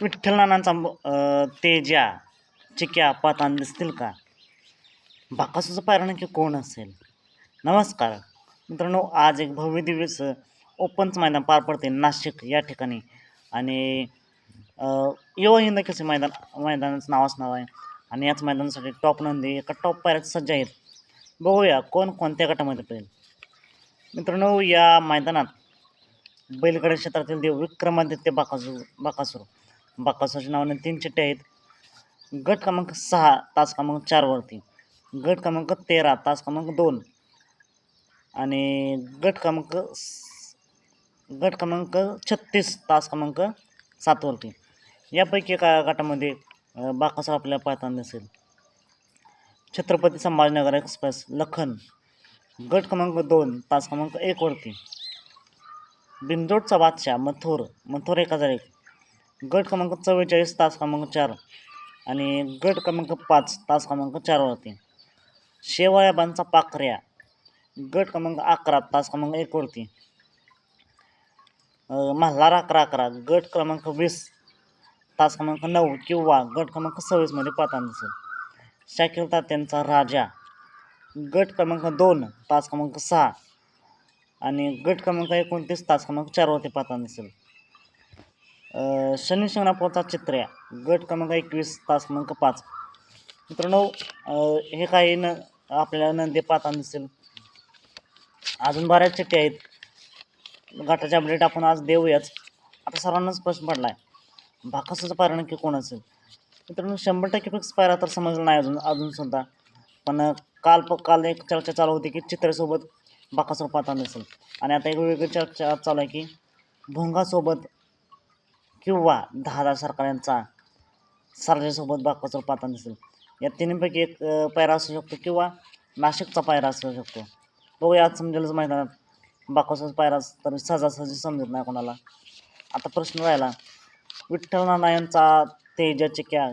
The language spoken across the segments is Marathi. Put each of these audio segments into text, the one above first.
विठ्ठलनानांचा तेजा चिक्या पातान दिसतील का? बाकासूचं पायरण की कोण असेल? नमस्कार मित्रांनो, आज एक भव्य दिवस ओपनचं मैदान पार पडते नाशिक या ठिकाणी. आणि युवा हिंद केसरी मैदानाचं नाव असणार आहे. आणि याच मैदानासाठी टॉप नंदी एका टॉप पायऱ्यात सज्ज आहेत. बघूया कोण कोणत्या गटामध्ये पडेल. मित्रांनो, या मैदानात बैलगाडी क्षेत्रातील देव विक्रमादित्य बाकासूरच्या नावाने 3 चिठ्ठ्या आहेत. गट क्रमांक 6 तास क्रमांक 4 वरती, गट क्रमांक 13 तास क्रमांक 2 आणि गट क्रमांक 36 तास क्रमांक 7 वरती. यापैकी एका गटामध्ये बाकासूर आपल्याला पाहताना दिसेल. छत्रपती संभाजीनगर एक्सप्रेस लखन गट क्रमांक 2 तास क्रमांक 1 वरती. बिंदोडचा बादशाह मथुर 1001 गट क्रमांक 44 तास क्रमांक 4 आणि गट क्रमांक 5 तास क्रमांक 4 वरती. शेवाळ्याबांचा पाखऱ्या गट क्रमांक 11 तास क्रमांक 1 वरती. मल्हार 11 गट क्रमांक 20 तास क्रमांक 9 किंवा गट क्रमांक 26 मध्ये पाहताना दिसेल. शाकीर तात्यांचा राजा गट क्रमांक 2 तास क्रमांक 6 आणि गट क्रमांक 29 तास क्रमांक 4 वरती पाहताना दिसेल. शनी शिंगणापूरचा चित्र्या गट क्रमांक 21 तास क्रमांक 5. मित्रांनो, हे काही आपल्याला नंदी पाहताना दिसेल. अजून बऱ्याच चिठ्ठ्या आहेत. गटाचे अपडेट आपण आज देऊयाच. आता सर्वांनाच प्रश्न पडला आहे, बाकासूचं पायरण नक्की कोण असेल? मित्रांनो, 100% फिक्स पायरा तर समजलं नाही अजून सुद्धा. पण काल एक चर्चा चालू होती की चित्र्यासोबत बाकासूर पाहताना दिसेल. आणि आता एक वेगळी चर्चा चालू आहे की भोंगासोबत किंवा 10,000 सरकार यांचा सर्जासोबत बाकासूर पाहताना दिसेल. या तिन्हीपैकी एक पायरा असू शकतो किंवा नाशिकचा पायरा असू शकतो. बघूया, आज समजेलच मैदानात. बाकासूरचा पायरा तर सहजासहजी समजत नाही कोणाला. आता प्रश्न राहिला, विठ्ठलनाना यांचा तेजा चिक्या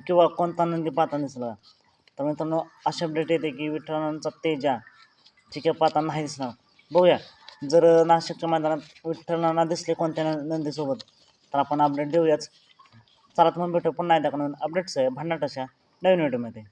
किंवा कोणता नंदी पाहताना दिसला? तर मित्रांनो, अशी अपडेट येते की विठ्ठलनानांचा तेजा चिक्या पाहताना नाही दिसणार. बघूया, जर नाशिकच्या मैदानात विठ्ठलनाना दिसले कोणत्या नंदीसोबत तर आपण अपडेट देऊयाच. चला, तुम्हाला भेटू पुन्हा एकदा अपडेट्स आहे भन्नाट अशा नवीन व्हिडिओमध्ये.